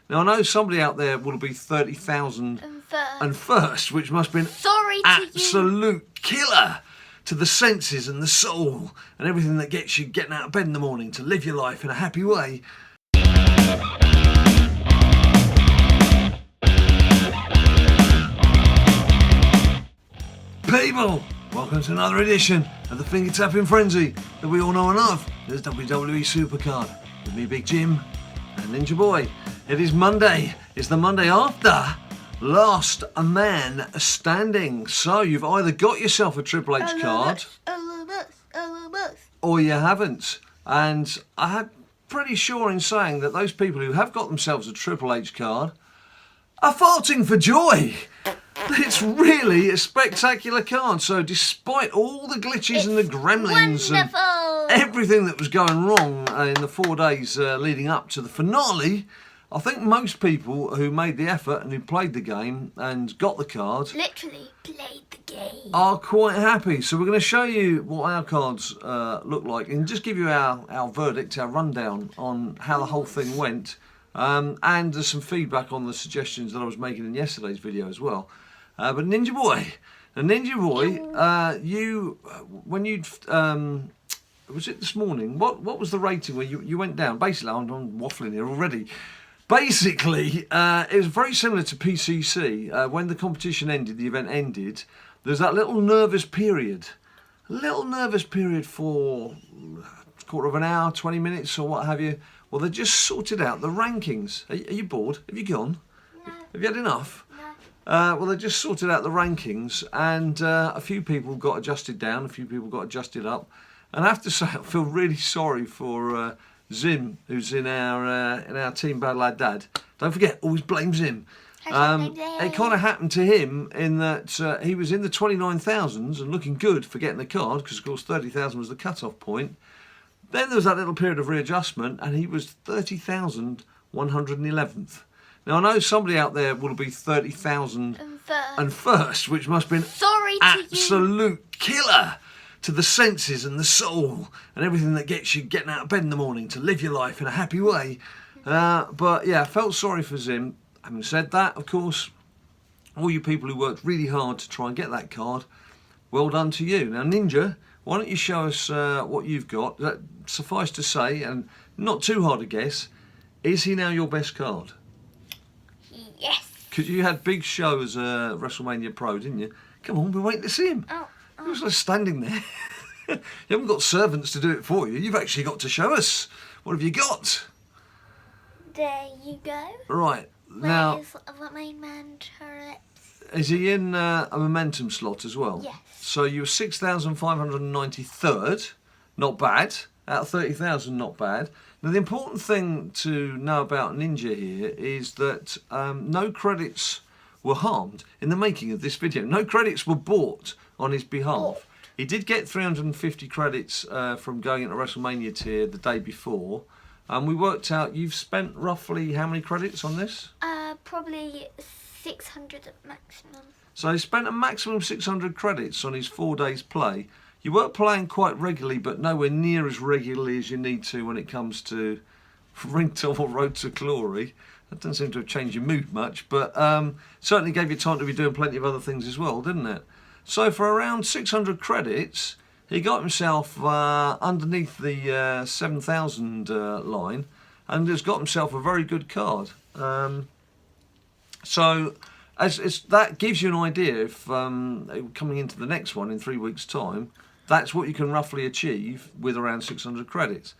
Now, I know somebody out there will be 30,000 and first, which must have been absolute killer to the senses and the soul and everything that gets you getting out of bed in the morning to live your life in a happy way. People, welcome to another edition of the Finger Tapping Frenzy that we all know and love. There's WWE SuperCard with me, Big Jim, and Ninja Boy. It is Monday. It's the Monday after Last Man Standing. So you've either got yourself a Triple H card or you haven't. And I'm pretty sure in saying that those people who have got themselves a Triple H card are farting for joy. It's really a spectacular card. So despite all the glitches and the gremlins and everything that was going wrong in the 4 days leading up to the finale, I think most people who made the effort and who played the game and got the card, literally played the game, are quite happy. So we're going to show you what our cards look like and just give you our verdict, our rundown on how the whole thing went. And there's some feedback on the suggestions that I was making in yesterday's video as well. But Ninja Boy, you when you'd was it this morning? What was the rating where you went down? Basically, I'm waffling here already. Basically, it was very similar to PCC. When the competition ended, the event ended, there's that little nervous period. A little nervous period for a quarter of an hour, 20 minutes or what have you. Well, they just sorted out the rankings. Are you bored? Have you gone? No. Have you had enough? No. Well, they just sorted out the rankings, and a few people got adjusted down, a few people got adjusted up. And I have to say, I feel really sorry for Zim, who's in our team, BadLadDad. Don't forget, always blame Zim. It kind of happened to him in that he was in the 29,000s and looking good for getting the card, because of course 30,000 was the cut-off point. Then there was that little period of readjustment, and he was 30,111th. Now, I know somebody out there will be 30,000 and first, which must have been absolute killer to the senses and the soul and everything that gets you getting out of bed in the morning to live your life in a happy way. But yeah, I felt sorry for Zim. Having said that, of course, all you people who worked really hard to try and get that card, well done to you. Now, Ninja, why don't you show us what you've got? Suffice to say, and not too hard to guess, is he now your best card? Yes. Because you had big show as a WrestleMania Pro, didn't you? Come on, we're waiting to see him. He was just standing there. You haven't got servants to do it for you. You've actually got to show us. What have you got? There you go. Right. Now, where's the main man turret? Is he in a momentum slot as well? Yes. So you were 6,593rd. Not bad. Out of 30,000, not bad. Now, the important thing to know about Ninja here is that no credits were harmed in the making of this video. No credits were bought on his behalf. He did get 350 credits from going into WrestleMania tier the day before. And we worked out you've spent roughly how many credits on this? Probably 600 at maximum. So he spent a maximum 600 credits on his 4 days play. You weren't playing quite regularly, but nowhere near as regularly as you need to when it comes to Ring to or Road to Glory. That doesn't seem to have changed your mood much, but certainly gave you time to be doing plenty of other things as well, didn't it? So for around 600 credits, he got himself underneath the 7,000 line and has got himself a very good card. So that gives you an idea if coming into the next one in 3 weeks' time, that's what you can roughly achieve with around 600 credits.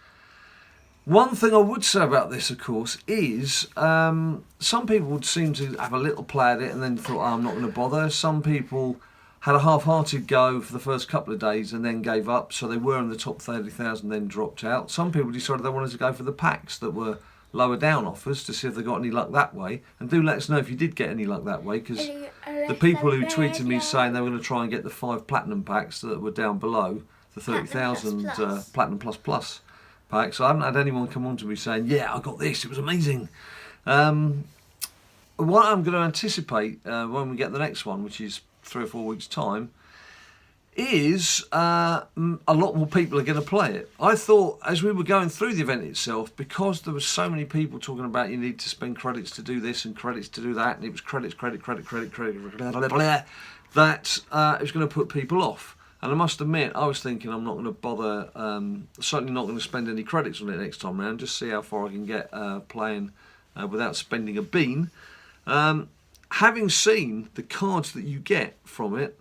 One thing I would say about this, of course, is some people would seem to have a little play at it and then thought, oh, I'm not going to bother. Some people had a half-hearted go for the first couple of days and then gave up, so they were in the top 30,000, then dropped out. Some people decided they wanted to go for the packs that were lower down offers to see if they got any luck that way. And do let us know if you did get any luck that way, because the people who tweeted me saying they were going to try and get the 5 platinum packs that were down below the 30,000 platinum plus packs. I haven't had anyone come on to me saying, yeah, I got this, it was amazing. What I'm going to anticipate when we get the next one, which is 3 or 4 weeks' time, is a lot more people are going to play it. I thought as we were going through the event itself, because there were so many people talking about you need to spend credits to do this and credits to do that, and it was credit, that it was going to put people off. And I must admit, I was thinking I'm not going to bother, certainly not going to spend any credits on it next time round, just see how far I can get playing without spending a bean. Having seen the cards that you get from it,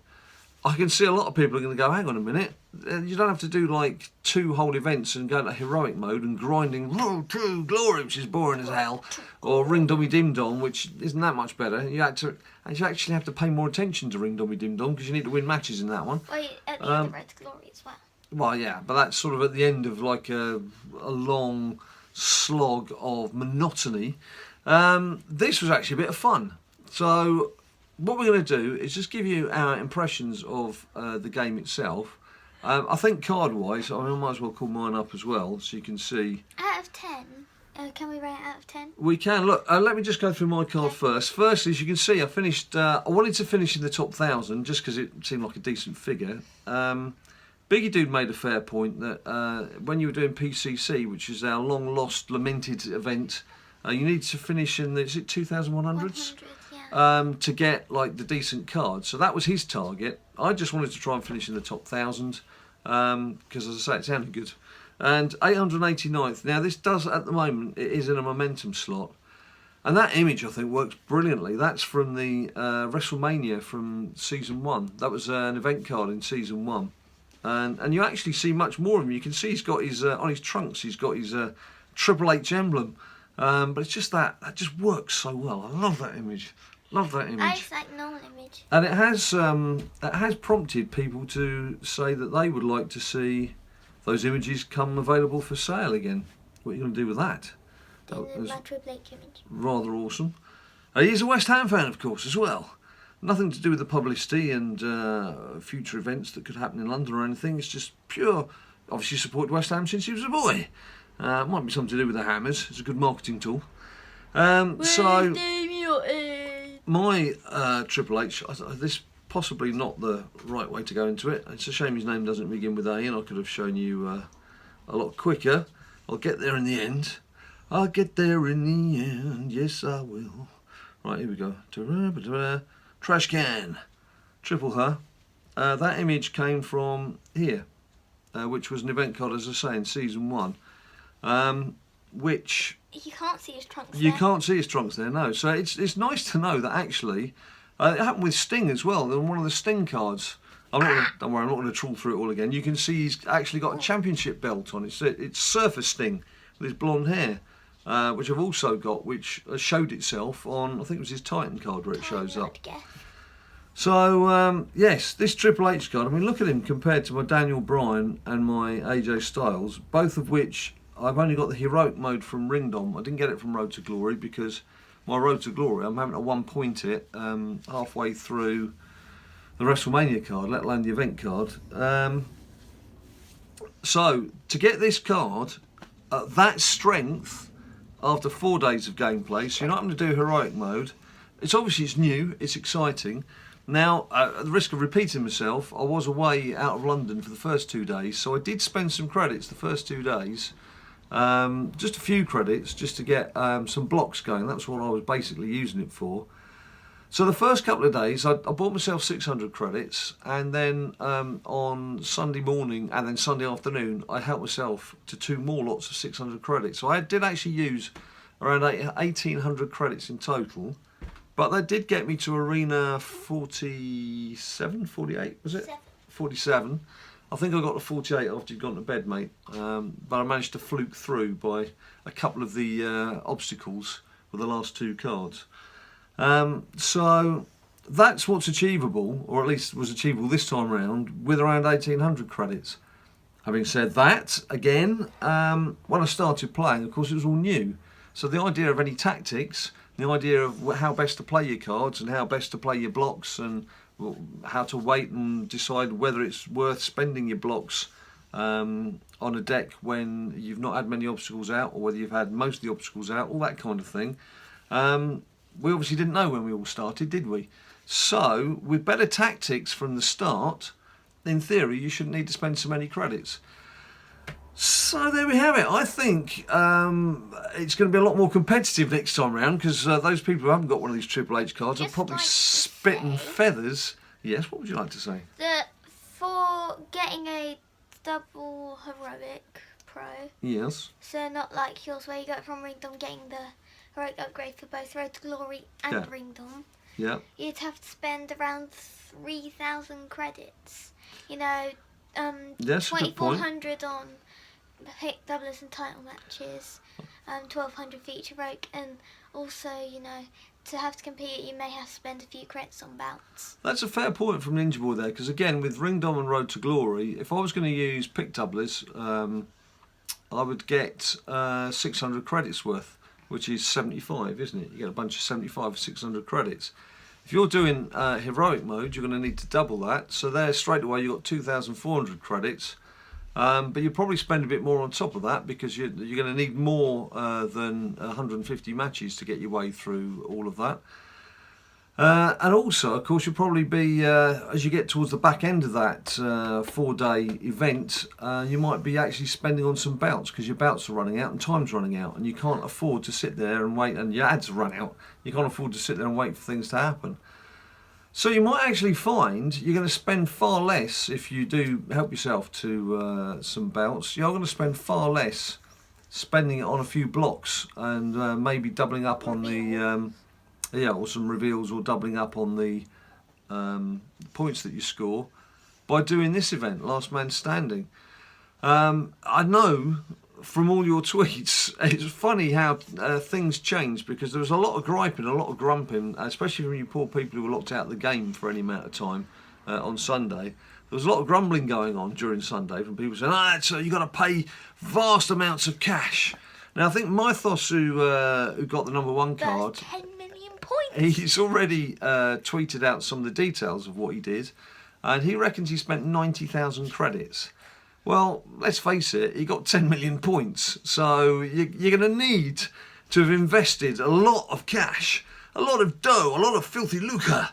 I can see a lot of people are going to go, hang on a minute, you don't have to do like 2 whole events and go to heroic mode and grinding to glory, which is boring as hell, or ring dummy dim dom, which isn't that much better. You actually have to pay more attention to ring dummy dim dom because you need to win matches in that one. Well, at the end of Road to Glory as well. Well, yeah, but that's sort of at the end of like a long slog of monotony. This was actually a bit of fun. So what we're going to do is just give you our impressions of the game itself. I think card-wise, I might as well call mine up as well, so you can see. Out of 10, can we rate it out of 10? We can. Look, let me just go through my card first. Firstly, as you can see, I finished. I wanted to finish in the top 1,000 just because it seemed like a decent figure. Biggie Dude made a fair point that when you were doing PCC, which is our long-lost, lamented event, you need to finish in the, is it 2,100s? 100, yeah. To get like the decent cards. So that was his target. I just wanted to try and finish in the top 1,000 because, as I say, it sounded good. And 889th. Now this does at the moment, it is in a momentum slot, and that image I think works brilliantly. That's from the WrestleMania from season 1. That was an event card in season 1, and you actually see much more of him. You can see he's got his on his trunks. He's got his Triple H emblem. But it's just that just works so well. I love that image. Love that image. That's like normal image. And it has prompted people to say that they would like to see those images come available for sale again. What are you going to do with that? My Triple H image. Rather awesome. He's a West Ham fan, of course, as well. Nothing to do with the publicity and future events that could happen in London or anything. It's just pure. Obviously supported West Ham since he was a boy. Might be something to do with the hammers. It's a good marketing tool. So my Triple H, this possibly not the right way to go into it. It's a shame his name doesn't begin with A, and I could have shown you a lot quicker. I'll get there in the end. I'll get there in the end. Yes, I will. Right, here we go. Trash can. Triple her. That image came from here, which was an event card, as I say, in season 1. Which you can't see his trunks. You can't see his trunks there, no. So it's nice to know that actually it happened with Sting as well. On one of the Sting cards, don't worry, I'm not going to trawl through it all again. You can see he's actually got a championship belt on. It's Surfer Sting with his blonde hair, which I've also got, which showed itself on, I think it was his Titan card where it shows up. So yes, this Triple H card. I mean, look at him compared to my Daniel Bryan and my AJ Styles, both of which. I've only got the heroic mode from Ringdom. I didn't get it from Road to Glory because my Road to Glory, I'm having to one-point it halfway through the WrestleMania card, let alone the event card. So to get this card at that strength after 4 days of gameplay, so you're not having to do heroic mode. It's new, it's exciting. Now, at the risk of repeating myself, I was away out of London for the first 2 days, so I did spend some credits the first 2 days. Just a few credits just to get some blocks going. That's what I was basically using it for. So the first couple of days I bought myself 600 credits, and then on Sunday morning and then Sunday afternoon I helped myself to 2 more lots of 600 credits. So I did actually use around 1,800 credits in total, but that did get me to arena 47, 48 was it? 47. I think I got to 48 after you'd gone to bed, mate. But I managed to fluke through by a couple of the obstacles with the last 2 cards. So that's what's achievable, or at least was achievable this time round, with around 1,800 credits. Having said that, again, when I started playing, of course, it was all new. So the idea of any tactics, the idea of how best to play your cards and how best to play your blocks and how to wait and decide whether it's worth spending your blocks on a deck when you've not had many obstacles out, or whether you've had most of the obstacles out, all that kind of thing. We obviously didn't know when we all started, did we? So with better tactics from the start, in theory, you shouldn't need to spend so many credits. So there we have it. I think it's going to be a lot more competitive next time round, because those people who haven't got one of these Triple H cards are probably spitting feathers. Yes, what would you like to say? That for getting a double heroic pro. Yes. So not like yours where you go from Ringdom getting the heroic upgrade for both Road to Glory and Ringdom. Yeah. You'd have to spend around 3,000 credits. You know, yes, 2,400 on pick doublers and title matches, 1,200 feature heroic, and also, you know, to have to compete, you may have to spend a few credits on bouts. That's a fair point from Ninja Boy there, because again, with Ringdom and Road to Glory, if I was going to use pick doublers, I would get 600 credits worth, which is 75, isn't it? You get a bunch of 75 for 600 credits. If you're doing heroic mode, you're going to need to double that. So there, straight away, you've got 2,400 credits. But you'll probably spend a bit more on top of that, because you're going to need more than 150 matches to get your way through all of that. And also, of course, you'll probably be, as you get towards the back end of that 4-day event, you might be actually spending on some bouts, because your bouts are running out and time's running out, and you can't afford to sit there and wait, and your ads run out. You can't afford to sit there and wait for things to happen. So you might actually find you're going to spend far less if you do help yourself to some bouts. You're going to spend far less spending it on a few blocks, and maybe doubling up on the or some reveals, or doubling up on the points that you score by doing this event, Last Man Standing. I know from all your tweets, it's funny how things change, because there was a lot of griping, a lot of grumping, especially from you poor people who were locked out of the game for any amount of time on Sunday. There was a lot of grumbling going on during Sunday from people saying, so you've got to pay vast amounts of cash. Now, I think Mythos, who got the #1 card, 10 million points. He's already tweeted out some of the details of what he did, and he reckons he spent 90,000 credits. Well, let's face it, he got 10 million points, so you're going to need to have invested a lot of cash, a lot of dough, a lot of filthy lucre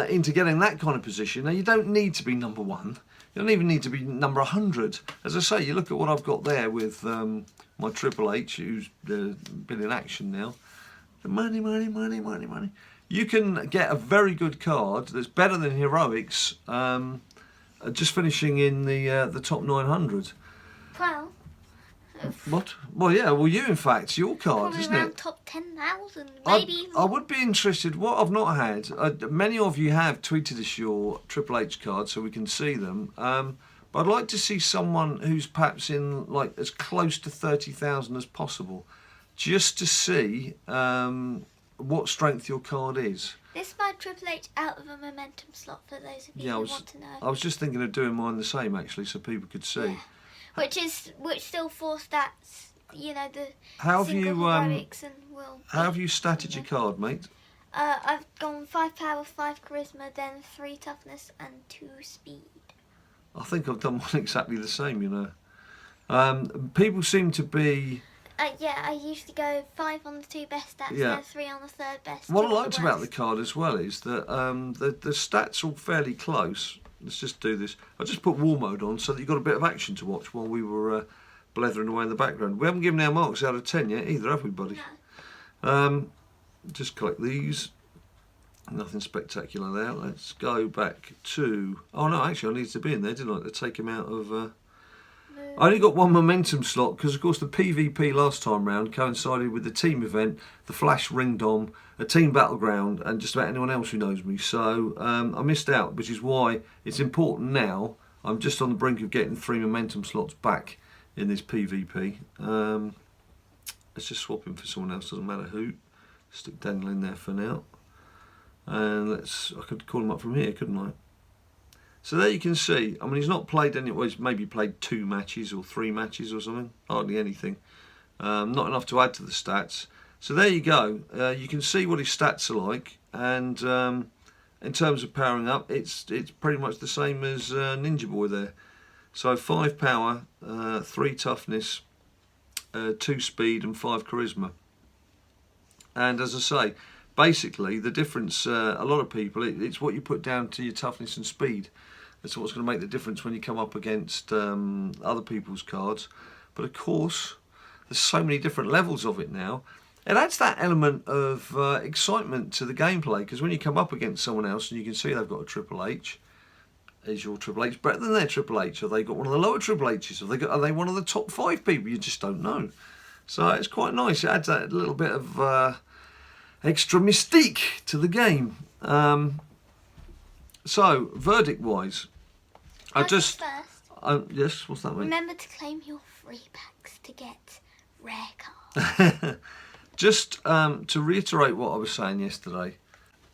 into getting that kind of position. Now, you don't need to be #1. You don't even need to be number 100. As I say, you look at what I've got there with my Triple H, who's been in action now. Money, money, money, money, money. You can get a very good card that's better than heroics, just finishing in the top 900. Well, what? Well, yeah. Well, you, in fact, your card, probably isn't around it? top 10,000, maybe. I would be interested. What I've not had. Many of you have tweeted us your Triple H cards, so we can see them. But I'd like to see someone who's perhaps in like as close to 30,000 as possible, just to see what strength your card is. This is my Triple H out of a momentum slot for those of you who want to know. I was just thinking of doing mine the same, actually, so people could see. Yeah. Which still 4 stats, you know, the how have single you heroics and will. How have you statted your card, mate? I've gone 5 power, 5 charisma, then 3 toughness and 2 speed. I think I've done one exactly the same, you know. People seem to be. Yeah, I usually go 5 on the 2 best stats, then 3 on the 3rd best. What I liked about the card as well is that the stats are all fairly close. Let's just do this. I just put war mode on so that you've got a bit of action to watch while we were blethering away in the background. We haven't given our marks out of 10 yet either, have we, buddy? No. Just collect these. Nothing spectacular there. Let's go back to. Oh no, actually I needed to be in there, didn't I? To take him out of. I only got 1 momentum slot because, of course, the PvP last time round coincided with the team event, the Flash Ringdom, a team battleground, and just about anyone else who knows me. So I missed out, which is why it's important now. I'm just on the brink of getting 3 momentum slots back in this PvP. Let's just swap him for someone else, doesn't matter who. Stick Daniel in there for now. And I could call him up from here, couldn't I? So there you can see, I mean, he's not played any, well, he's maybe played 2 matches or 3 matches or something, hardly anything. Not enough to add to the stats. So there you go, you can see what his stats are like, and in terms of powering up, it's pretty much the same as Ninja Boy there. So 5 power, 3 toughness, 2 speed and 5 charisma. And as I say, basically the difference, a lot of people, it's what you put down to your toughness and speed. as to what's going to make the difference when you come up against other people's cards. But of course, there's so many different levels of it now. It adds that element of excitement to the gameplay, because when you come up against someone else and you can see they've got a Triple H, is your Triple H better than their Triple H? Have they got one of the lower Triple H's? Are they one of the top 5 people? You just don't know. So it's quite nice. It adds that little bit of extra mystique to the game. So, verdict-wise, First, yes, what's that mean? remember to claim your free packs to get rare cards. Just to reiterate what I was saying yesterday,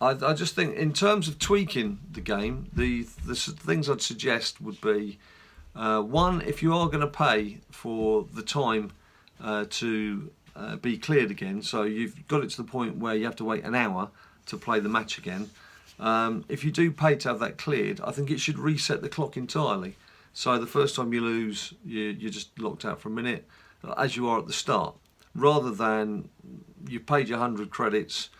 I just think in terms of tweaking the game, the things I'd suggest would be, one, if you are going to pay for the time to be cleared again, so you've got it to the point where you have to wait an hour to play the match again, if you do pay to have that cleared, I think it should reset the clock entirely. So the first time you lose, you're just locked out for a minute, as you are at the start, rather than you paid your 100 credits.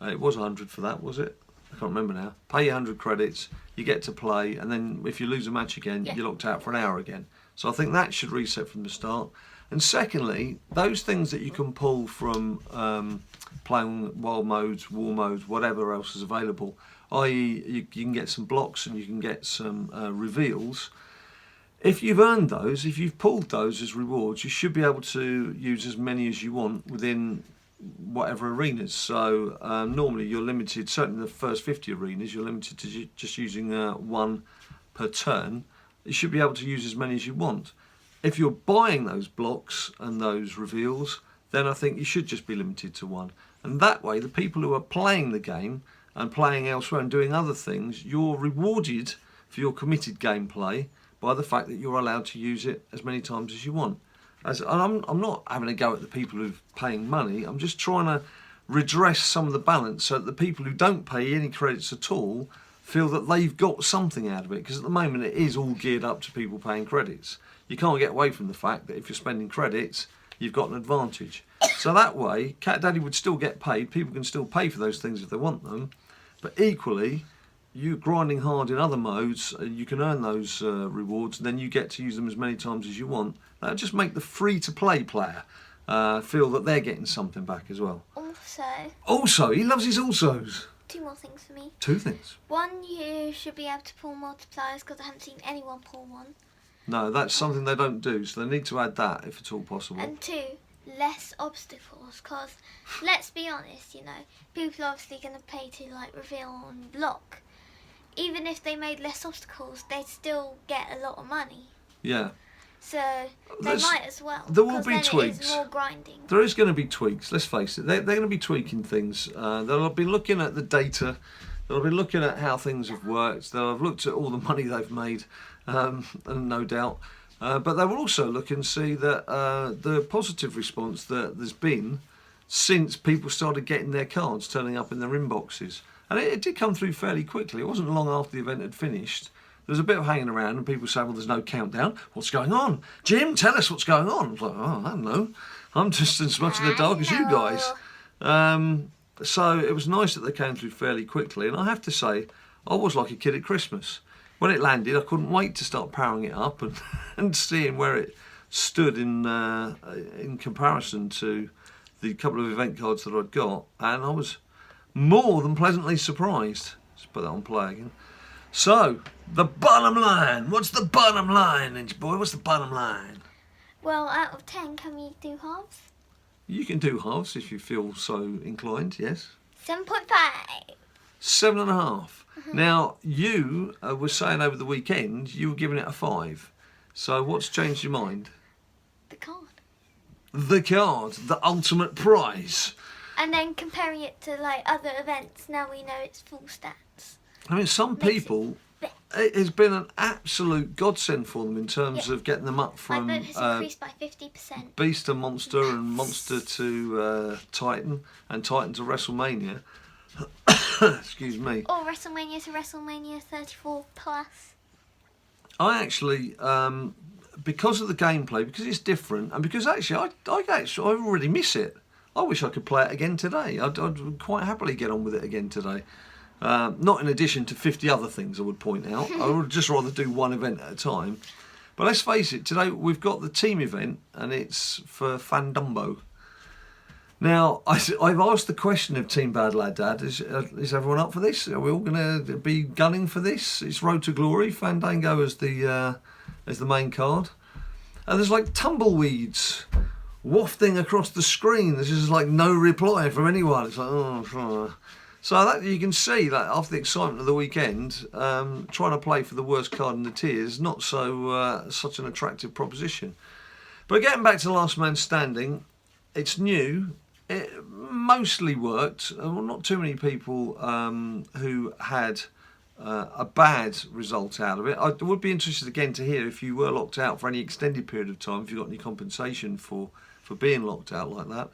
It was 100 for that, was it? I can't remember now. Pay your 100 credits, you get to play, and then if you lose a match again, you're locked out for an hour again. So I think that should reset from the start. And secondly, those things that you can pull from playing wild modes, war modes, whatever else is available, i.e. you can get some blocks and you can get some reveals. If you've earned those, if you've pulled those as rewards, you should be able to use as many as you want within whatever arenas. So normally you're limited, certainly the first 50 arenas, you're limited to just using one per turn. You should be able to use as many as you want. If you're buying those blocks and those reveals, then I think you should just be limited to one. And that way, the people who are playing the game and playing elsewhere and doing other things, you're rewarded for your committed gameplay by the fact that you're allowed to use it as many times as you want. And I'm not having a go at the people who are paying money. I'm just trying to redress some of the balance so that the people who don't pay any credits at all feel that they've got something out of it. Because at the moment it is all geared up to people paying credits. You can't get away from the fact that if you're spending credits, you've got an advantage. So that way, Cat Daddy would still get paid. People can still pay for those things if they want them. But equally, you grinding hard in other modes, you can earn those rewards, and then you get to use them as many times as you want. That'll just make the free-to-play player feel that they're getting something back as well. Also, he loves his alsos. 2 more things for me. 2 things. 1, you should be able to pull multipliers, because I haven't seen anyone pull one. No, that's something they don't do, so they need to add that if at all possible. And 2, less obstacles, because let's be honest, you know, people are obviously going to pay to like reveal and block. Even if they made less obstacles, they'd still get a lot of money. Yeah. So they might as well. There will be tweaks. It is more grinding. There is going to be tweaks. Let's face it. They're going to be tweaking things. They'll be looking at the data. They'll be looking at how things have worked. They'll have looked at all the money they've made, and no doubt. But they will also look and see that the positive response that there's been since people started getting their cards turning up in their inboxes. And it did come through fairly quickly. It wasn't long after the event had finished. There was a bit of hanging around and people saying, well, there's no countdown. What's going on? Jim, tell us what's going on. I was like, oh, I don't know. I'm just as much in the dark as you guys. So it was nice that they came through fairly quickly. And I have to say, I was like a kid at Christmas. When it landed, I couldn't wait to start powering it up and seeing where it stood in comparison to the couple of event cards that I'd got. And I was more than pleasantly surprised. Let's put that on play again. So, the bottom line. What's the bottom line, Ninja Boy? What's the bottom line? Well, out of 10, can we do halves? You can do halves if you feel so inclined, yes. 7.5. 7.5. Now, you were saying over the weekend you were giving it a 5. So, what's changed your mind? The card. The card, the ultimate prize. And then comparing it to like other events, now we know it's full stats. I mean, some people, it has been an absolute godsend for them in terms of getting them up from my vote has increased by 50%. Beast to Monster and Monster to Titan and Titan to WrestleMania. Excuse me. Or WrestleMania to WrestleMania 34 plus. I actually, because of the gameplay, because it's different, and because actually I already miss it. I wish I could play it again today. I'd quite happily get on with it again today. Not in addition to 50 other things I would point out. I would just rather do one event at a time. But let's face it, today we've got the team event, and it's for Fandumbo. Now, I've asked the question of Team BadLadDad, is everyone up for this? Are we all going to be gunning for this? It's Road to Glory, Fandango as the main card. And there's like tumbleweeds wafting across the screen. There's just like no reply from anyone. It's like, oh. So that you can see that after the excitement of the weekend, trying to play for the worst card in the tier is not such an attractive proposition. But getting back to Last Man Standing, it's new. It mostly worked. Well, not too many people who had a bad result out of it. I would be interested again to hear if you were locked out for any extended period of time, if you got any compensation for being locked out like that.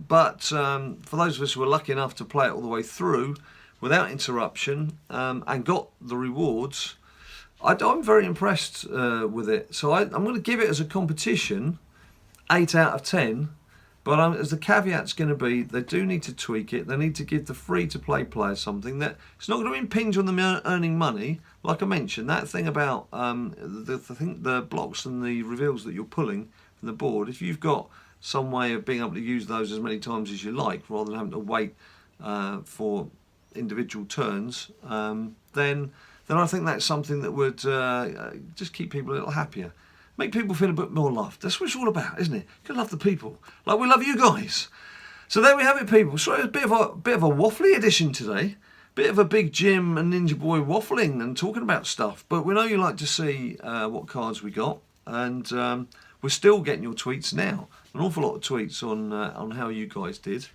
But for those of us who were lucky enough to play it all the way through without interruption and got the rewards, I'm very impressed with it. So I'm going to give it as a competition 8 out of 10. But as the caveat's going to be, they do need to tweak it. They need to give the free-to-play players something that it's not going to impinge on them earning money. Like I mentioned, that thing about the blocks and the reveals that you're pulling from the board. If you've got some way of being able to use those as many times as you like, rather than having to wait for individual turns, then I think that's something that would just keep people a little happier. Make people feel a bit more loved. That's what it's all about, isn't it? You gotta love the people, like we love you guys. So there we have it, people. So it's a bit of a waffly edition today. Bit of a big Jim and Ninja Boy waffling and talking about stuff. But we know you like to see what cards we got, and we're still getting your tweets now. An awful lot of tweets on how you guys did.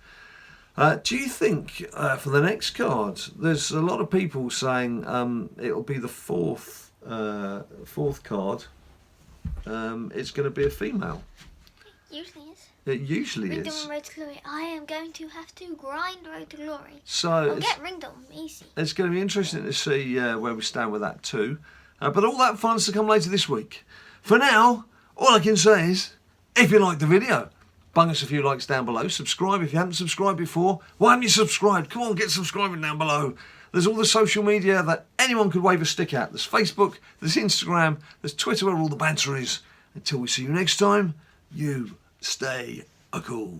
Do you think for the next card, there's a lot of people saying it'll be the fourth card. It's going to be a female. It usually is. It usually Ringdom is. and Road to Glory. I am going to have to grind Road to Glory. So I'll get Ringdom, easy. It's going to be interesting to see where we stand with that too. But all that fun's to come later this week. For now, all I can say is, if you liked the video, bung us a few likes down below. Subscribe if you haven't subscribed before. Why haven't you subscribed? Come on, get subscribing down below. There's all the social media that anyone could wave a stick at. There's Facebook, there's Instagram, there's Twitter where all the banter is. Until we see you next time, you stay cool.